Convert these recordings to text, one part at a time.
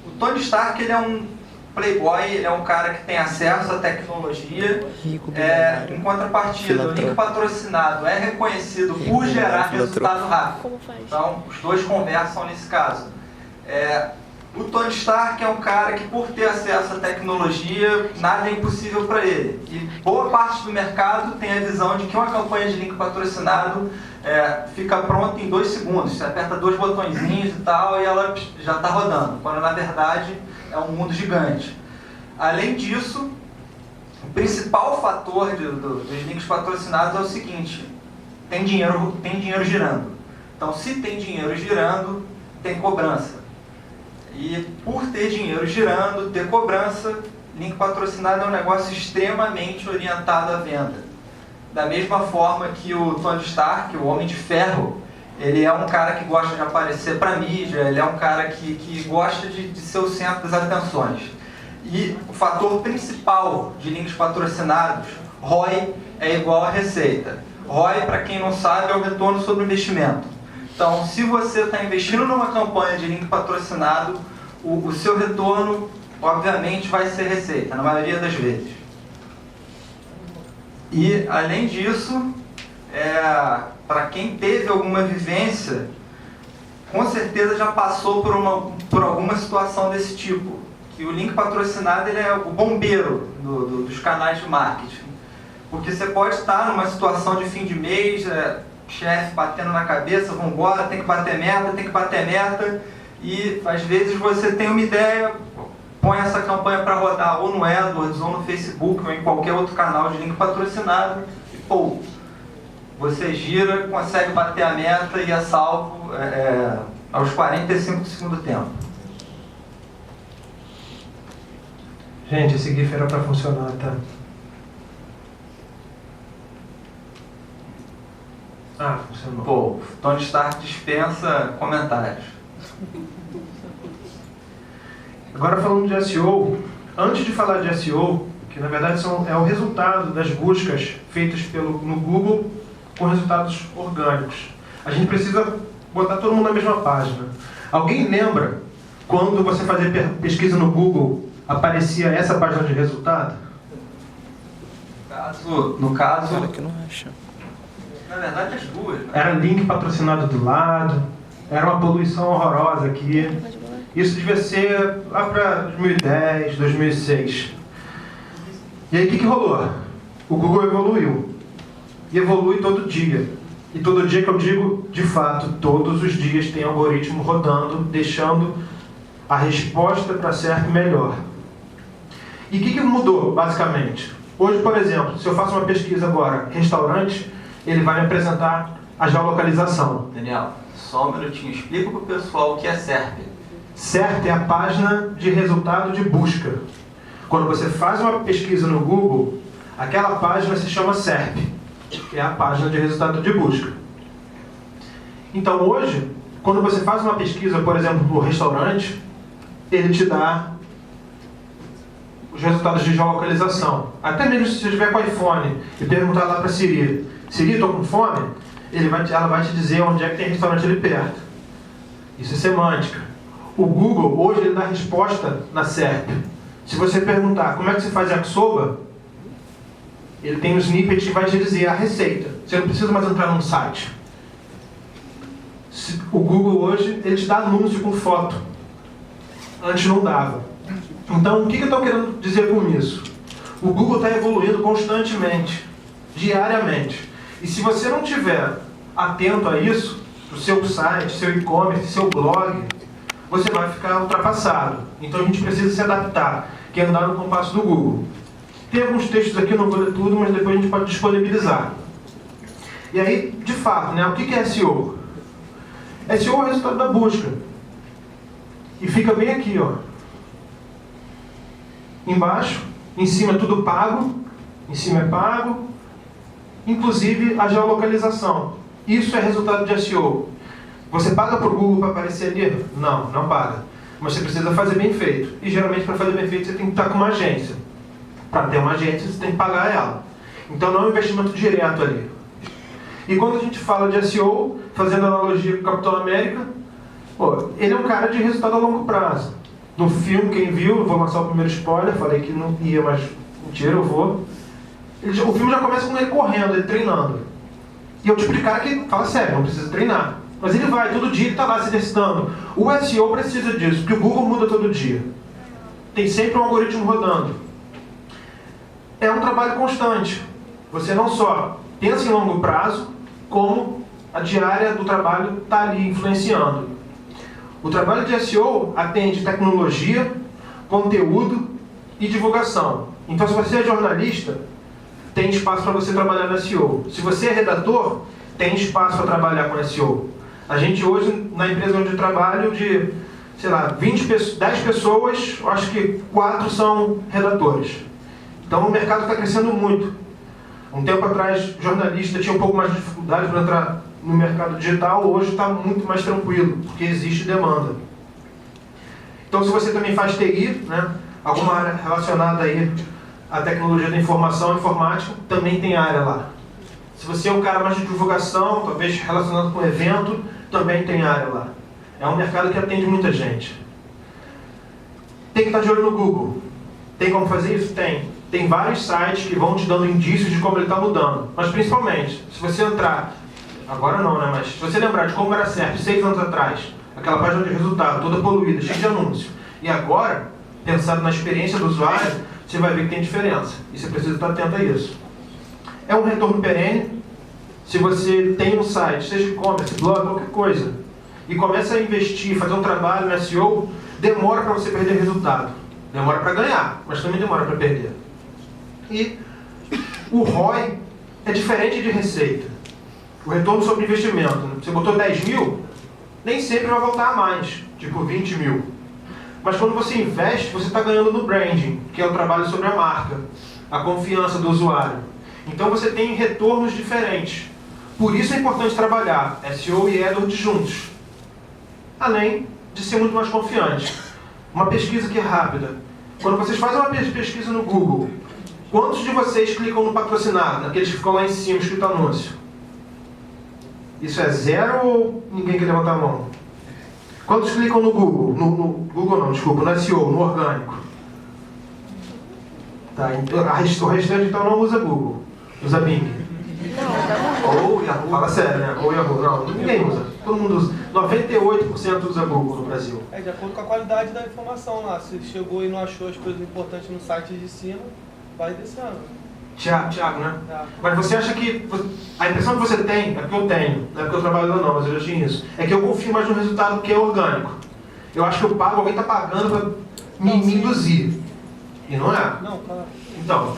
O Tony Stark, ele é um playboy, ele é um cara que tem acesso à tecnologia. Em contrapartida, o link patrocinado é reconhecido por gerar resultado rápido. Então, os dois conversam nesse caso. O Tony Stark é um cara que, por ter acesso à tecnologia, nada é impossível para ele. E boa parte do mercado tem a visão de que uma campanha de link patrocinado fica pronta em 2 segundos. Você aperta 2 botõezinhos e tal e ela já está rodando, quando na verdade é um mundo gigante. Além disso, o principal fator dos links patrocinados é o seguinte: tem dinheiro girando. Então, se tem dinheiro girando, tem cobrança. E por ter dinheiro girando, ter cobrança, link patrocinado é um negócio extremamente orientado à venda. Da mesma forma que o Tony Stark, o Homem de Ferro, ele é um cara que gosta de aparecer para a mídia, ele é um cara que gosta de ser o centro das atenções. E o fator principal de links patrocinados, ROI, é igual a receita. ROI, para quem não sabe, é o retorno sobre o investimento. Então, se você está investindo numa campanha de link patrocinado, o seu retorno, obviamente, vai ser receita, na maioria das vezes. E, além disso, para quem teve alguma vivência, com certeza já passou por alguma situação desse tipo. Que o link patrocinado, ele é o bombeiro dos canais de marketing. Porque você pode estar numa situação de fim de mês, chefe batendo na cabeça, vamos embora, tem que bater meta, e às vezes você tem uma ideia, põe essa campanha para rodar ou no AdWords, ou no Facebook, ou em qualquer outro canal de link patrocinado, e pô, você gira, consegue bater a meta e é salvo aos 45 do segundo tempo. Gente, esse GIF era para funcionar, tá? Funcionou. Pô, Tony Stark dispensa comentários. Agora falando de SEO, antes de falar de SEO, que na verdade é o resultado das buscas feitas no Google com resultados orgânicos, a gente precisa botar todo mundo na mesma página. Alguém lembra quando você fazia pesquisa no Google, aparecia essa página de resultado? No caso Cara que não acha. na verdade, as duas, né? Era link patrocinado do lado, era uma poluição horrorosa aqui. Isso devia ser lá para 2010, 2006. E aí o que rolou? O Google evoluiu. E evolui todo dia. E todo dia que eu digo, de fato, todos os dias tem algoritmo rodando, deixando a resposta para SERP melhor. E o que mudou, basicamente? Hoje, por exemplo, se eu faço uma pesquisa agora, restaurante, ele vai me apresentar a geolocalização. Daniel, só um minutinho, explica para o pessoal o que é SERP. SERP é a página de resultado de busca. Quando você faz uma pesquisa no Google, aquela página se chama SERP, que é a página de resultado de busca. Então hoje, quando você faz uma pesquisa, por exemplo, no restaurante, ele te dá os resultados de geolocalização. Até mesmo se você estiver com o iPhone e perguntar lá para Siri, Siri, estou com fome, ela vai te dizer onde é que tem restaurante ali perto. Isso é semântica. O Google, hoje, ele dá resposta na SERP. Se você perguntar como é que se faz yakisoba, ele tem um snippet que vai te dizer a receita. Você não precisa mais entrar num site. O Google hoje, ele te dá anúncio com foto. Antes não dava. Então, o que eu estou querendo dizer com isso? O Google está evoluindo constantemente, diariamente. E se você não estiver atento a isso, o seu site, seu e-commerce, seu blog, você vai ficar ultrapassado. Então a gente precisa se adaptar, que é andar no compasso do Google. Tem alguns textos aqui, não vou ler tudo, mas depois a gente pode disponibilizar. E aí, de fato, né, o que é SEO? SEO é o resultado da busca. E fica bem aqui, ó. Embaixo, em cima é tudo pago, em cima é pago, inclusive a geolocalização. Isso é resultado de SEO. Você paga para o Google para aparecer ali? Não, não paga. Mas você precisa fazer bem feito. E geralmente para fazer bem feito você tem que estar com uma agência. Para ter uma agência você tem que pagar ela. Então não é um investimento direto ali. E quando a gente fala de SEO, fazendo analogia com o Capitão América, ele é um cara de resultado a longo prazo. No filme, quem viu, vou lançar o primeiro spoiler, falei que não ia, mas mentira, eu vou. O filme já começa com ele correndo, ele treinando. E eu tipo de cara que fala sério, não precisa treinar. Mas ele vai, todo dia ele está lá se exercitando. O SEO precisa disso, porque o Google muda todo dia. Tem sempre um algoritmo rodando. É um trabalho constante. Você não só pensa em longo prazo, como a diária do trabalho está ali influenciando. O trabalho de SEO atende tecnologia, conteúdo e divulgação. Então, se você é jornalista, tem espaço para você trabalhar no SEO. Se você é redator, tem espaço para trabalhar com SEO. A gente hoje, na empresa onde eu trabalho, de, sei lá, 10 pessoas, eu acho que 4 são redatores. Então, o mercado está crescendo muito. Um tempo atrás, jornalista tinha um pouco mais de dificuldade para entrar no mercado digital, hoje está muito mais tranquilo, porque existe demanda. Então, se você também faz TI, né, alguma área relacionada aí à tecnologia da informação, informática, também tem área lá. Se você é um cara mais de divulgação, talvez relacionado com evento, também tem área lá. É um mercado que atende muita gente. Tem que estar de olho no Google. Tem como fazer isso? Tem. Tem vários sites que vão te dando indícios de como ele está mudando. Mas principalmente, se você entrar, agora não, né? Mas se você lembrar de como era certo 6 anos atrás, aquela página de resultado toda poluída, cheia de anúncio, e agora, pensando na experiência do usuário, você vai ver que tem diferença. E você precisa estar atento a isso. É um retorno perene. Se você tem um site, seja e-commerce, blog, qualquer coisa, e começa a investir, fazer um trabalho no SEO, demora para você perder resultado. Demora para ganhar, mas também demora para perder. E o ROI é diferente de receita. O retorno sobre investimento. Você botou 10 mil, nem sempre vai voltar a mais, tipo 20 mil. Mas quando você investe, você está ganhando no branding, que é o trabalho sobre a marca, a confiança do usuário. Então você tem retornos diferentes. Por isso é importante trabalhar SEO e AdWords juntos. Além de ser muito mais confiante. Uma pesquisa que é rápida. Quando vocês fazem uma pesquisa no Google, quantos de vocês clicam no patrocinado, naqueles que ficam lá em cima, escrito anúncio? Isso é 0 ou ninguém quer levantar a mão? Quantos clicam no Google? No Google não, desculpa, no SEO, no orgânico? Tá, então, o restante então não usa Google, usa Bing. Ou Yahoo, fala sério, né? Ou Yahoo, não, ninguém usa. Todo mundo usa. 98% usa Google no Brasil. É de acordo com a qualidade da informação lá. Se chegou e não achou as coisas importantes no site de cima, vai descendo. Tiago, né? Mas você acha que a impressão que você tem, é porque eu tenho, não é porque eu trabalho lá não, mas eu já tinha isso, é que eu confio mais no resultado que é orgânico. Eu acho que eu pago, alguém está pagando para me induzir. E não é. Não, claro. Então,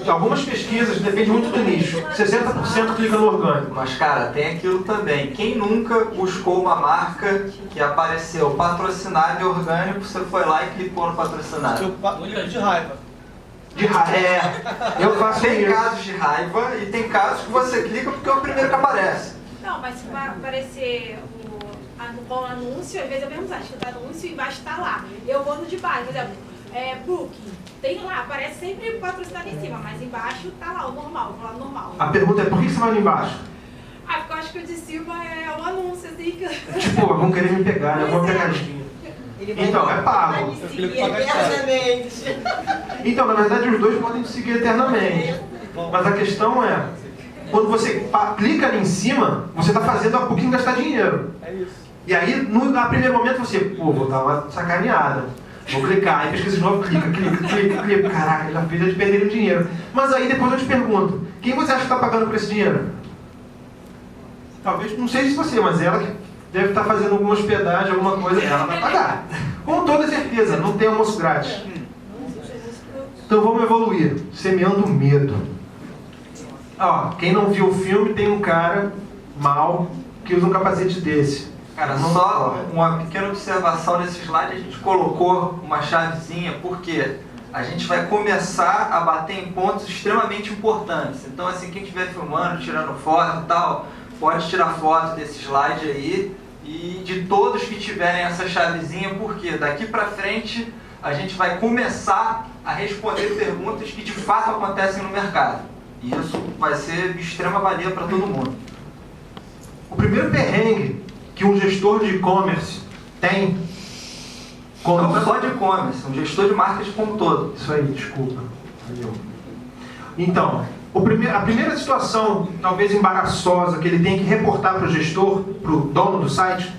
algumas pesquisas, depende muito do nicho, 60% clica no orgânico. Mas, cara, tem aquilo também. Quem nunca buscou uma marca que apareceu patrocinado e orgânico, você foi lá e clicou no patrocinado? Eu de raiva. De raiva. É, eu faço Tem isso. casos de raiva e tem casos que você clica porque é o primeiro que aparece. Não, mas se vai aparecer o anúncio, às vezes eu mesmo acho que o anúncio e embaixo está lá. Eu vou no de baixo, por exemplo, Booking, tem lá, aparece sempre patrocinado em cima, mas embaixo está lá o normal, eu vou lá no normal. A pergunta é, por que você vai lá embaixo? Porque eu acho que o de cima é o anúncio, assim que... Tipo, vão querer me pegar, né? Vão pegadinha. Então, é pago. Então, na verdade, os dois podem te seguir eternamente. Mas a questão é, quando você clica ali em cima, você está fazendo a Booking gastar dinheiro. É isso. E aí, no primeiro momento, você, vou dar uma sacaneada. Vou clicar, aí pesquisa de novo, clica. Caraca, já fiz eles perderem dinheiro. Mas aí depois eu te pergunto, quem você acha que está pagando por esse dinheiro? Talvez, não sei se você, mas ela que deve estar fazendo alguma hospedagem, alguma coisa, ela vai pagar. Com toda certeza, não tem almoço grátis. Então vamos evoluir, semeando medo. Ó, quem não viu o filme, tem um cara mal que usa um capacete desse. Cara, só uma pequena observação nesse slide, a gente colocou uma chavezinha, porque a gente vai começar a bater em pontos extremamente importantes. Então, assim, quem estiver filmando, tirando foto e tal, pode tirar foto desse slide aí e de todos que tiverem essa chavezinha, porque daqui pra frente a gente vai começar a responder perguntas que de fato acontecem no mercado. E isso vai ser de extrema valia para todo mundo. O primeiro perrengue que um gestor de e-commerce tem... Não, só de e-commerce, um gestor de marketing como um todo. Isso aí, desculpa. Então, a primeira situação, talvez embaraçosa, que ele tem que reportar para o gestor, para o dono do site,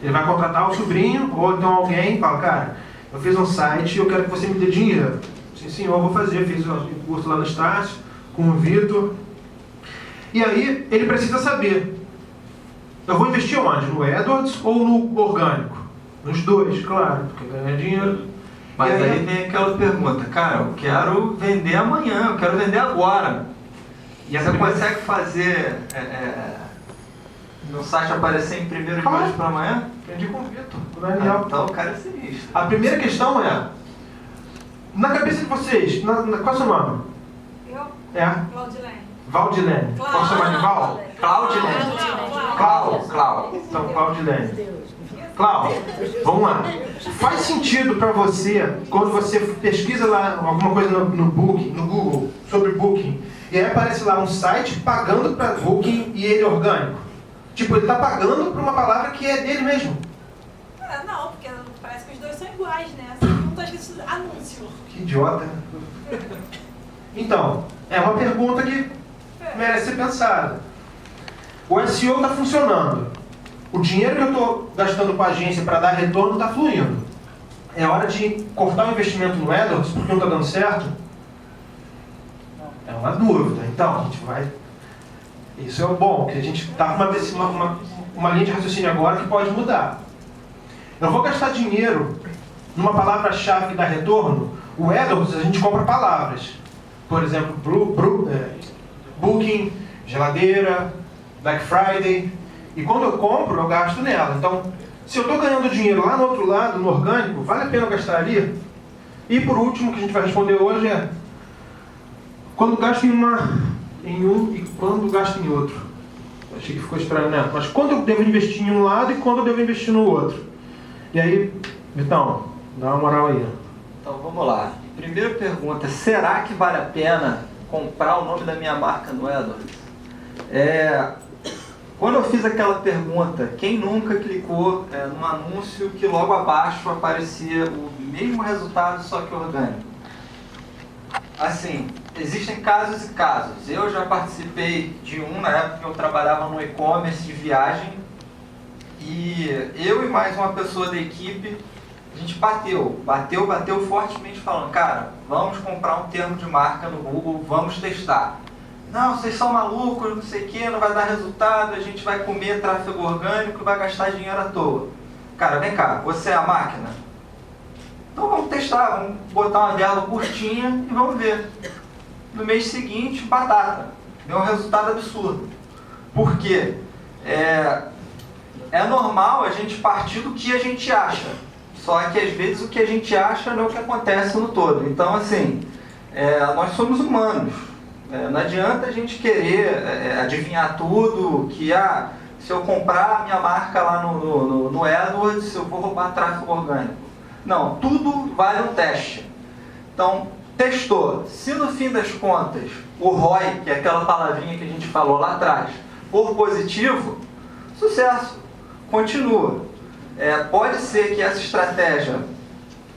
ele vai contratar o sobrinho ou então alguém e fala, cara, eu fiz um site e eu quero que você me dê dinheiro. Sim, senhor, eu vou fazer. Fiz um curso lá no Estácio, com o Vitor. E aí, ele precisa saber, eu vou investir onde? No AdWords ou no orgânico? Nos dois, claro, porque ganhar dinheiro. Mas aí vem aquela pergunta, cara, eu quero vender amanhã, eu quero vender agora. E você consegue fazer no site aparecer em primeiro de hoje para amanhã? Aprendi com o Vitor. Então o cara é sinistro. A primeira questão é, na cabeça de vocês, qual é o seu nome? Eu? É? Claudilene. Valdilene. Posso chamar de Val? Claudilene. Clau. Então, Claudilene. Clau, vamos lá. Faz sentido para você, quando você pesquisa lá alguma coisa no Google, sobre Booking, e aí aparece lá um site pagando para Booking e ele é orgânico? Tipo, ele está pagando por uma palavra que é dele mesmo. Não, porque parece que os dois são iguais, né? Só não está escrito anúncio. Que idiota. Então, é uma pergunta que merece ser pensada. O SEO está funcionando. O dinheiro que eu estou gastando com a agência para dar retorno está fluindo. É hora de cortar o investimento no AdWords porque não está dando certo? É uma dúvida. Então, a gente vai... Isso é o bom, que a gente está com uma linha de raciocínio agora que pode mudar. Eu vou gastar dinheiro numa palavra-chave que dá retorno. O AdWords a gente compra palavras. Por exemplo, Booking, geladeira, Black Friday. E quando eu compro, eu gasto nela. Então, se eu estou ganhando dinheiro lá no outro lado, no orgânico, vale a pena eu gastar ali? E por último, que a gente vai responder hoje é quando gasto em um e quando gasto em outro. Achei que ficou estranho, né? Mas quando eu devo investir em um lado e quando eu devo investir no outro? E aí, Vitão, dá uma moral aí. Então vamos lá. Primeira pergunta, será que vale a pena comprar o nome da minha marca no AdWords? Quando eu fiz aquela pergunta, quem nunca clicou num anúncio que logo abaixo aparecia o mesmo resultado, só que orgânico? Assim, existem casos e casos. Eu já participei de na época que eu trabalhava no e-commerce de viagem, e eu e mais uma pessoa da equipe, a gente bateu fortemente falando, cara, vamos comprar um termo de marca no Google, vamos testar. Não, vocês são malucos, não sei o que, não vai dar resultado, a gente vai comer tráfego orgânico e vai gastar dinheiro à toa. Cara, vem cá, você é a máquina? Então vamos testar, vamos botar uma verba curtinha e vamos ver. No mês seguinte, batata. Deu um resultado absurdo. Por quê? É normal a gente partir do que a gente acha. Só que às vezes o que a gente acha não é o que acontece no todo. Então, assim, nós somos humanos. Não adianta a gente querer adivinhar tudo, que se eu comprar a minha marca lá no AdWords, eu vou roubar tráfego orgânico. Não, tudo vale um teste. Então, testou. Se no fim das contas, o ROI, que é aquela palavrinha que a gente falou lá atrás, for positivo, sucesso, continua. Pode ser que essa estratégia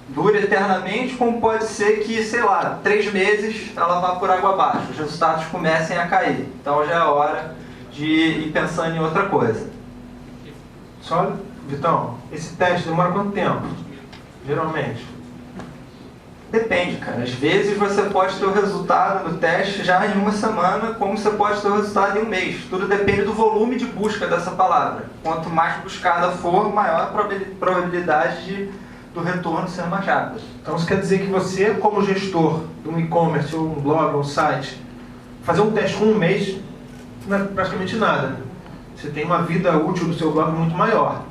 dure eternamente, como pode ser que, sei lá, 3 meses ela vá por água abaixo, os resultados comecem a cair. Então já é hora de ir pensando em outra coisa. Só, Vitão, esse teste demora quanto tempo? Geralmente? Depende, cara. Às vezes você pode ter o resultado no teste já em uma semana, como você pode ter o resultado em um mês. Tudo depende do volume de busca dessa palavra. Quanto mais buscada for, maior a probabilidade do retorno ser mais rápido. Então isso quer dizer que você, como gestor de um e-commerce, ou um blog, ou um site, fazer um teste com um mês não é praticamente nada, né? Você tem uma vida útil do seu blog muito maior.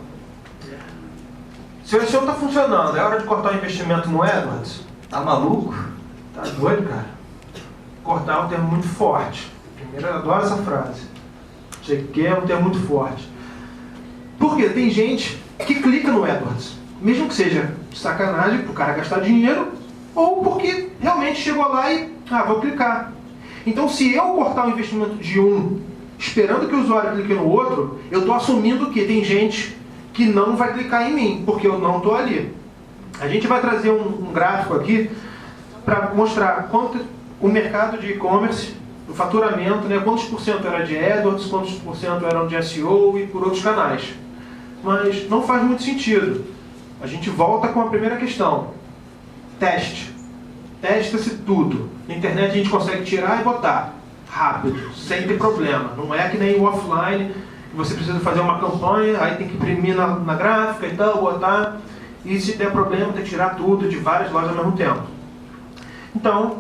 Se o SEO está funcionando, é hora de cortar o investimento no AdWords? Tá maluco? Tá doido, cara? Cortar é um termo muito forte. Primeiro, eu adoro essa frase. Chequei é um termo muito forte. Por quê? Tem gente que clica no AdWords. Mesmo que seja de sacanagem para o cara gastar dinheiro, ou porque realmente chegou lá e, vou clicar. Então, se eu cortar o investimento de um, esperando que o usuário clique no outro, eu estou assumindo que tem gente que não vai clicar em mim, porque eu não estou ali. A gente vai trazer um gráfico aqui para mostrar quanto o mercado de e-commerce, o faturamento, né, quantos por cento era de AdWords, quantos por cento eram de SEO e por outros canais. Mas não faz muito sentido. A gente volta com a primeira questão. Teste. Testa-se tudo. Na internet a gente consegue tirar e botar. Rápido, sem ter problema. Não é que nem o offline, que você precisa fazer uma campanha, aí tem que imprimir na gráfica e tal, botar. E se der problema, tem que tirar tudo de várias lojas ao mesmo tempo. Então,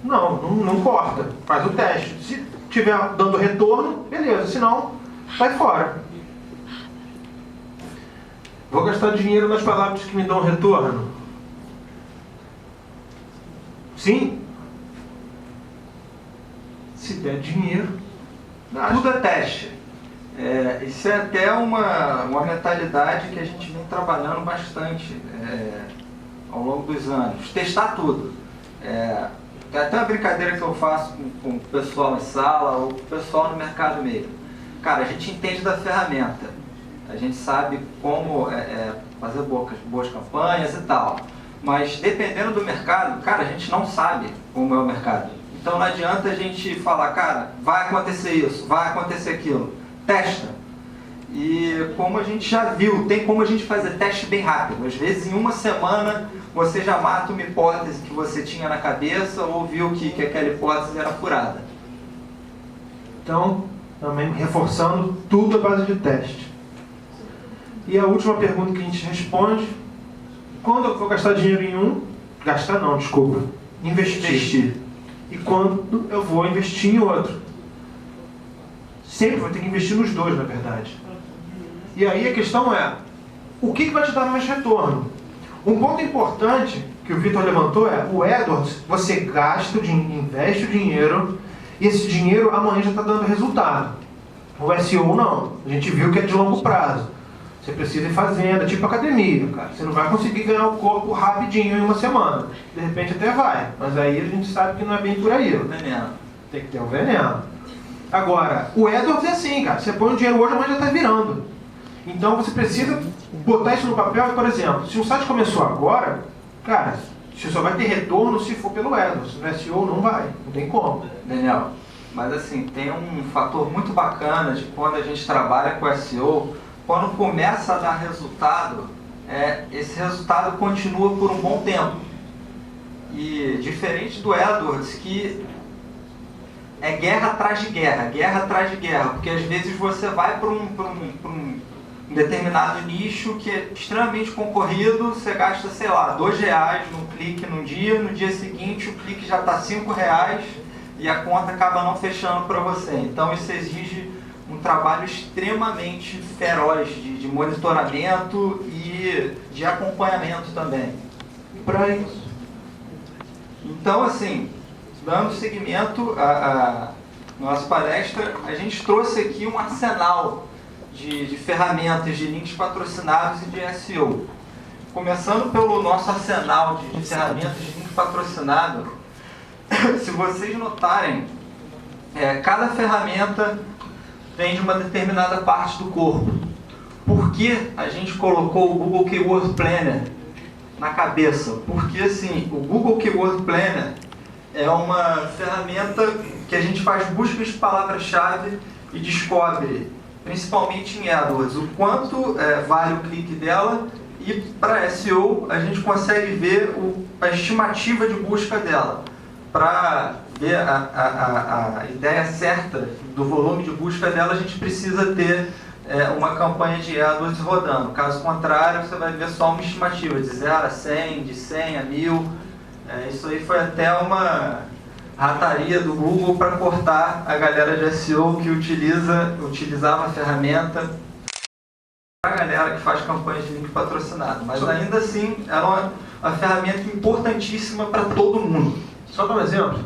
não corta. Faz o teste. Se estiver dando retorno, beleza. Se não, sai fora. Vou gastar dinheiro nas palavras que me dão retorno? Sim? Se der dinheiro, tudo é teste. Isso é até uma mentalidade que a gente vem trabalhando bastante ao longo dos anos. Testar tudo. Tem até uma brincadeira que eu faço com o pessoal em sala ou com o pessoal no mercado mesmo. Cara, a gente entende da ferramenta. A gente sabe como fazer boas campanhas e tal. Mas dependendo do mercado, cara, a gente não sabe como é o mercado. Então não adianta a gente falar, cara, vai acontecer isso, vai acontecer aquilo. Testa. E como a gente já viu, tem como a gente fazer teste bem rápido. Às vezes em uma semana você já mata uma hipótese que você tinha na cabeça ou viu que aquela hipótese era furada. Então, também reforçando tudo à base de teste. E a última pergunta que a gente responde: quando eu vou gastar dinheiro em um? Gastar não, desculpa. Investir. E quando eu vou investir em outro? Sempre vou ter que investir nos dois, na verdade. E aí a questão é, o que vai te dar mais retorno? Um ponto importante que o Vitor levantou é, o AdWords, você investe o dinheiro, e esse dinheiro amanhã já está dando resultado. O SEO não. A gente viu que é de longo prazo. Você precisa ir fazendo, é tipo academia, cara. Você não vai conseguir ganhar o corpo rapidinho em uma semana. De repente até vai, mas aí a gente sabe que não é bem por aí. Veneno. Tem que ter o veneno. Agora, o AdWords é assim, cara. Você põe o dinheiro hoje, amanhã já está virando. Então você precisa botar isso no papel. Por exemplo, se o site começou agora, cara, você só vai ter retorno se for pelo AdWords. No SEO não vai, não tem como. Daniel, mas assim, tem um fator muito bacana de quando a gente trabalha com SEO. Quando começa a dar resultado, esse resultado continua por um bom tempo. E diferente do AdWords, que é guerra atrás de guerra, porque às vezes você vai para um determinado nicho que é extremamente concorrido, você gasta, sei lá, R$2 num clique num dia, no dia seguinte o clique já está R$5 e a conta acaba não fechando para você. Então isso exige um trabalho extremamente feroz de monitoramento e de acompanhamento também. Para isso. Então, assim, dando seguimento à nossa palestra, a gente trouxe aqui um arsenal de ferramentas, de links patrocinados e de SEO. Começando pelo nosso arsenal de ferramentas de link patrocinado, se vocês notarem, cada ferramenta vem de uma determinada parte do corpo. Por que a gente colocou o Google Keyword Planner na cabeça? Porque assim, o Google Keyword Planner é uma ferramenta que a gente faz buscas de palavra-chave e descobre, principalmente em AdWords, o quanto vale o clique dela, e para SEO a gente consegue ver a estimativa de busca dela. Para ver a ideia certa do volume de busca dela, a gente precisa ter uma campanha de AdWords rodando. Caso contrário, você vai ver só uma estimativa de 0 a 100, de 100 a 1000. Isso aí foi até uma rataria do Google para cortar a galera de SEO que utilizava a ferramenta para a galera que faz campanhas de link patrocinado. Mas ainda assim, ela é uma ferramenta importantíssima para todo mundo. Só para um exemplo,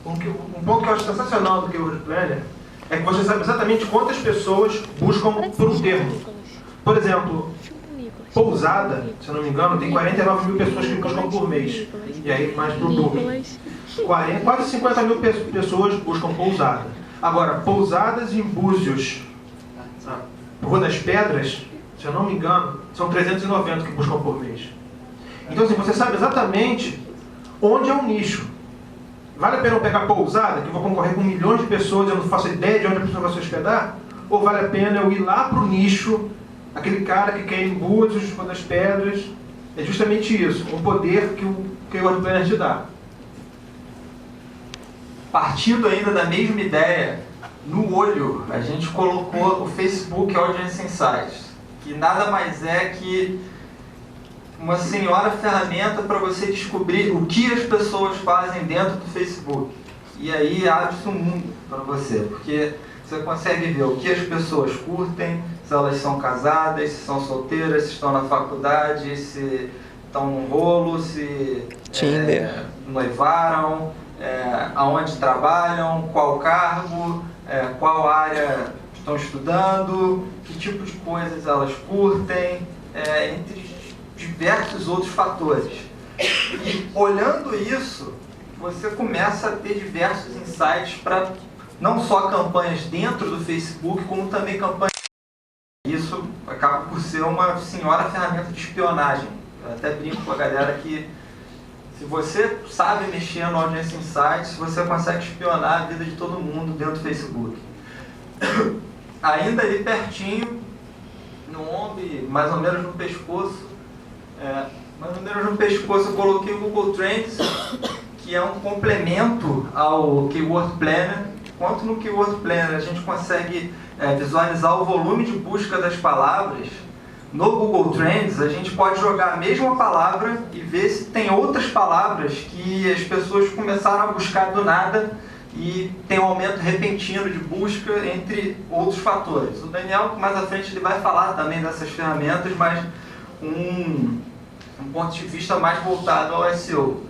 um ponto que eu acho sensacional do Keyword Planner é que você sabe exatamente quantas pessoas buscam por um termo. Por exemplo, pousada, se eu não me engano, tem 49 mil pessoas que buscam por mês. E aí mais para o Google. Quase 50 mil pessoas buscam pousada. Agora, pousadas em Búzios, Rua das Pedras, se eu não me engano, são 390 que buscam por mês. Então, assim, você sabe exatamente onde é o nicho. Vale a pena eu pegar pousada, que eu vou concorrer com milhões de pessoas e eu não faço ideia de onde a pessoa vai se hospedar? Ou vale a pena eu ir lá para o nicho, aquele cara que quer ir em Búzios, das Pedras? É justamente isso, o poder que o Keyword Planner te dá. Partindo ainda da mesma ideia, no olho a gente colocou o Facebook Audience Insights, que nada mais é que uma senhora ferramenta para você descobrir o que as pessoas fazem dentro do Facebook. E aí abre-se um mundo para você, porque você consegue ver o que as pessoas curtem, se elas são casadas, se são solteiras, se estão na faculdade, se estão num rolo, se noivaram, aonde trabalham, qual cargo, qual área estão estudando, que tipo de coisas elas curtem, entre diversos outros fatores. E olhando isso, você começa a ter diversos insights para não só campanhas dentro do Facebook, como também campanhas. Isso acaba por ser uma senhora ferramenta de espionagem. Eu até brinco com a galera que se você sabe mexer no Audience Insights, você consegue espionar a vida de todo mundo dentro do Facebook. Ainda ali pertinho, no ombro, mais ou menos no pescoço, eu coloquei o Google Trends, que é um complemento ao Keyword Planner. Enquanto no Keyword Planner a gente consegue visualizar o volume de busca das palavras, no Google Trends a gente pode jogar a mesma palavra e ver se tem outras palavras que as pessoas começaram a buscar do nada e tem um aumento repentino de busca, entre outros fatores. O Daniel, mais à frente, ele vai falar também dessas ferramentas, mas um ponto de vista mais voltado ao SEO.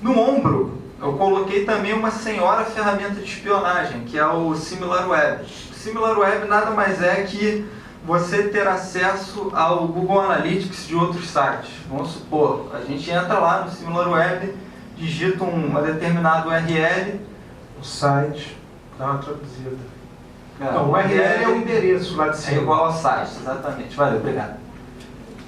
No ombro, eu coloquei também uma senhora ferramenta de espionagem, que é o SimilarWeb. O SimilarWeb nada mais é que você ter acesso ao Google Analytics de outros sites. Vamos supor, a gente entra lá no SimilarWeb, digita uma determinada URL, o site, dá uma traduzida. Não, o URL é o endereço lá de cima. É igual ao site, exatamente. Valeu, obrigado.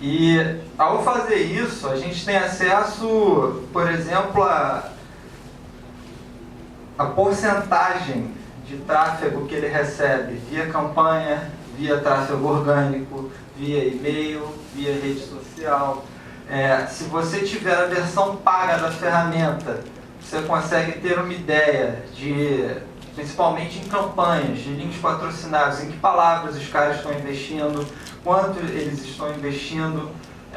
E ao fazer isso, a gente tem acesso, por exemplo, a porcentagem de tráfego que ele recebe via campanha, via tráfego orgânico, via e-mail, via rede social. Se você tiver a versão paga da ferramenta, você consegue ter uma ideia de, principalmente em campanhas, de links patrocinados, em que palavras os caras estão investindo, quanto eles estão investindo.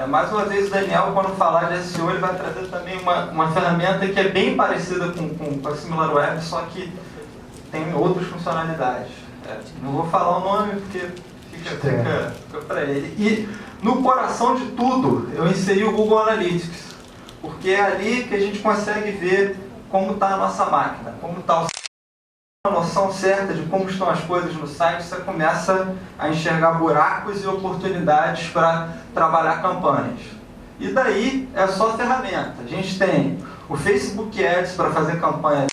Mais uma vez, o Daniel, quando falar de SEO, ele vai trazer também uma ferramenta que é bem parecida com a SimilarWeb, só que tem outras funcionalidades. Não vou falar o nome porque fica para ele. E no coração de tudo, eu inseri o Google Analytics, porque é ali que a gente consegue ver como está a nossa máquina, como está o site. A noção certa de como estão as coisas no site, você começa a enxergar buracos e oportunidades para trabalhar campanhas. E daí é só ferramenta. A gente tem o Facebook Ads para fazer campanha,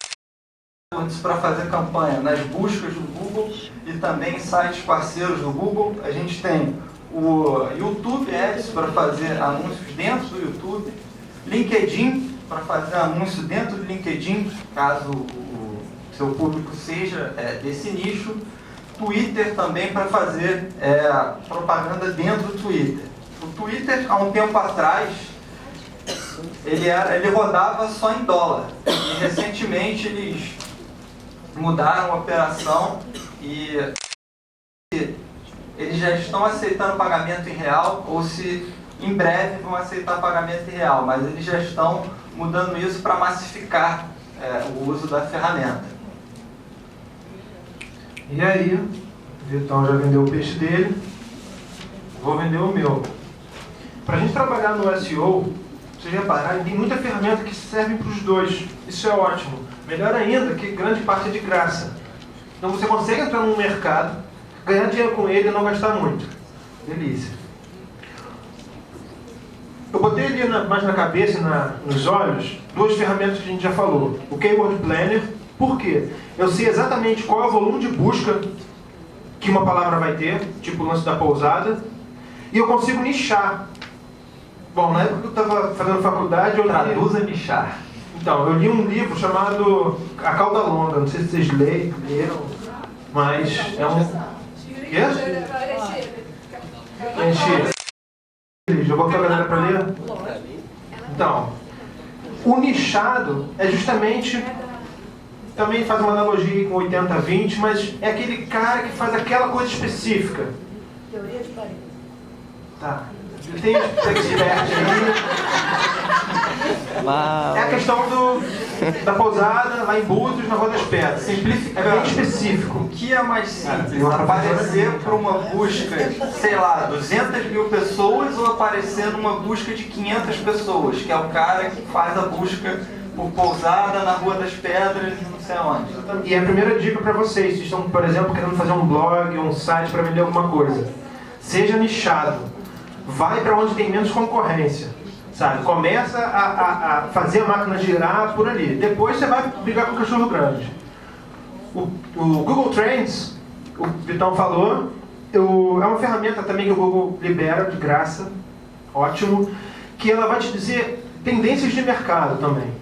para fazer campanha nas buscas do Google e também em sites parceiros do Google. A gente tem o YouTube Ads para fazer anúncios dentro do YouTube, LinkedIn para fazer anúncio dentro do LinkedIn, caso o seu público seja desse nicho, Twitter também para fazer propaganda dentro do Twitter. O Twitter, há um tempo atrás, ele rodava só em dólar. E recentemente eles mudaram a operação e eles já estão aceitando pagamento em real, ou se em breve vão aceitar pagamento em real, mas eles já estão mudando isso para massificar o uso da ferramenta. E aí, o Vitão já vendeu o peixe dele, vou vender o meu. Para a gente trabalhar no SEO, vocês repararem, tem muita ferramenta que serve para os dois. Isso é ótimo. Melhor ainda que grande parte é de graça. Então você consegue entrar num mercado, ganhar dinheiro com ele e não gastar muito. Delícia. Eu botei ali mais na cabeça e nos olhos duas ferramentas que a gente já falou. O Keyword Planner. Por quê? Eu sei exatamente qual é o volume de busca que uma palavra vai ter, tipo o lance da pousada. E eu consigo nichar. Bom, na época que eu estava fazendo faculdade, eu Traduza nichar. Então, eu li um livro chamado A Cauda Longa, não sei se vocês leram, mas é um... Quê? Já botou a galera para ler? Então, o nichado é justamente... Também faz uma analogia com 80-20, mas é aquele cara que faz aquela coisa específica. Teoria de Pareto. Tá. Tem expert aí. É a questão da pousada lá em Búzios, na Rua das Pedras. É bem específico. O que é mais simples? Aparecer para uma busca, sei lá, 200 mil pessoas ou aparecer numa busca de 500 pessoas, que é o cara que faz a busca por pousada na Rua das Pedras e não sei onde. E a primeira dica para vocês, se estão, por exemplo, querendo fazer um blog, um site para vender alguma coisa, seja nichado. Vai para onde tem menos concorrência, sabe? Começa a fazer a máquina girar por ali. Depois você vai brigar com o cachorro grande. O Google Trends, o Vitão falou, é uma ferramenta também que o Google libera de graça, ótimo, que ela vai te dizer tendências de mercado também.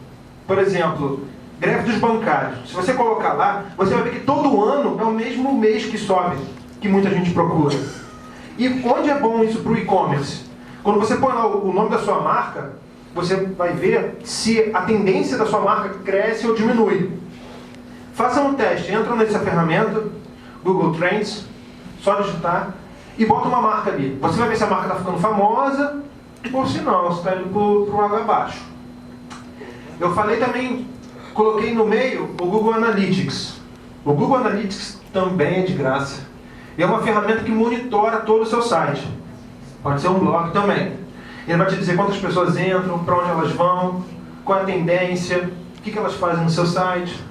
Por exemplo, greve dos bancários. Se você colocar lá, você vai ver que todo ano é o mesmo mês que sobe, que muita gente procura. E onde é bom isso para o e-commerce? Quando você põe lá o nome da sua marca, você vai ver se a tendência da sua marca cresce ou diminui. Faça um teste, entra nessa ferramenta, Google Trends, só digitar, e bota uma marca ali. Você vai ver se a marca está ficando famosa, ou se não, se está indo para o água abaixo. Eu falei também, coloquei no meio o Google Analytics. O Google Analytics também é de graça. É uma ferramenta que monitora todo o seu site. Pode ser um blog também. Ele vai te dizer quantas pessoas entram, para onde elas vão, qual é a tendência, o que elas fazem no seu site.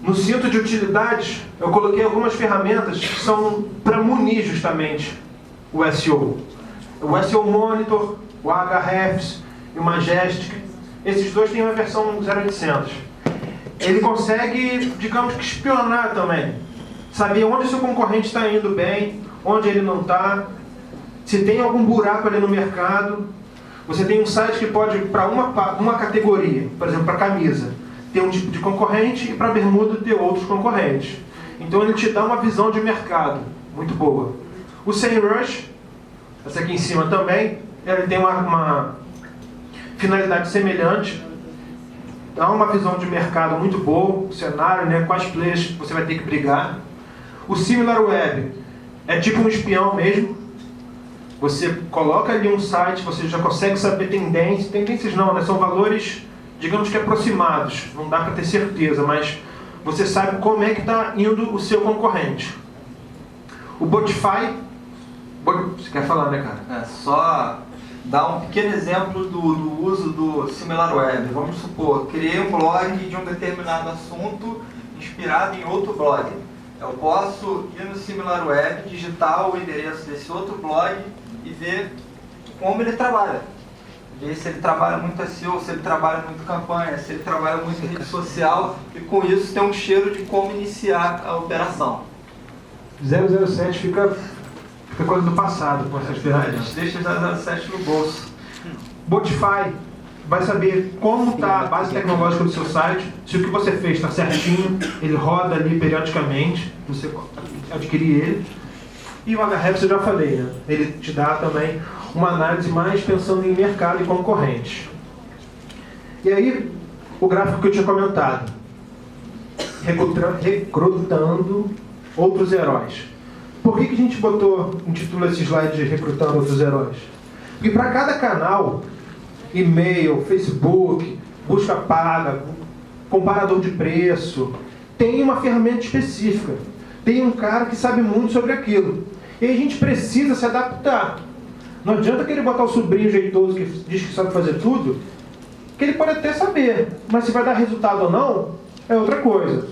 No cinto de utilidades, eu coloquei algumas ferramentas que são para munir justamente o SEO. O SEO Monitor, o Ahrefs e o Majestic. Esses dois têm uma versão 0800. Ele consegue, digamos que, espionar também. Saber onde o seu concorrente está indo bem, onde ele não está, se tem algum buraco ali no mercado. Você tem um site que pode, para uma categoria, por exemplo, para camisa, ter um tipo de concorrente e para bermuda ter outros concorrentes. Então ele te dá uma visão de mercado muito boa. O SEMrush, essa aqui em cima também, ele tem uma finalidade semelhante. Dá uma visão de mercado muito boa, cenário, né, quais players você vai ter que brigar. O SimilarWeb é tipo um espião mesmo. Você coloca ali um site, você já consegue saber tendências. Tendências não, né? São valores, digamos que aproximados. Não dá para ter certeza, mas você sabe como é que está indo o seu concorrente. O Botify... Você quer falar, né, cara? É só dar um pequeno exemplo do uso do SimilarWeb. Vamos supor, criei um blog de um determinado assunto inspirado em outro blog. Eu posso ir no SimilarWeb, digitar o endereço desse outro blog e ver como ele trabalha. Ver se ele trabalha muito SEO, se ele trabalha muito campanha, se ele trabalha muito rede social, e com isso tem um cheiro de como iniciar a operação. 007 fica coisa do passado com essas ferramentas. Deixa 007 no bolso. Botify vai saber como está a base tecnológica do seu site, se o que você fez está certinho, ele roda ali periodicamente, você adquirir ele. E o Ahrefs eu já falei, né? Ele te dá também uma análise mais pensando em mercado e concorrente. E aí, o gráfico que eu tinha comentado, recrutando outros heróis. Por que a gente intitula esse slide de recrutando outros heróis? Porque para cada canal, e-mail, Facebook, busca paga, comparador de preço, tem uma ferramenta específica. Tem um cara que sabe muito sobre aquilo. E a gente precisa se adaptar. Não adianta querer botar o sobrinho jeitoso que diz que sabe fazer tudo, que ele pode até saber, mas se vai dar resultado ou não, é outra coisa.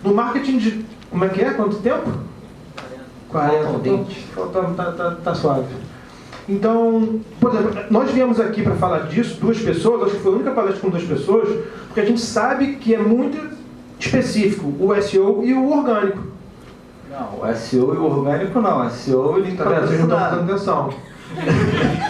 No marketing de... Como é que é? Quanto tempo? 40. Tá suave. Então, por exemplo, nós viemos aqui para falar disso, 2 pessoas, acho que foi a única palestra com 2 pessoas, porque a gente sabe que é muito específico o SEO e o orgânico. Não, o SEO e o orgânico não. SEO e link Tá vendo? Vocês não estão patrocinado. prestando atenção.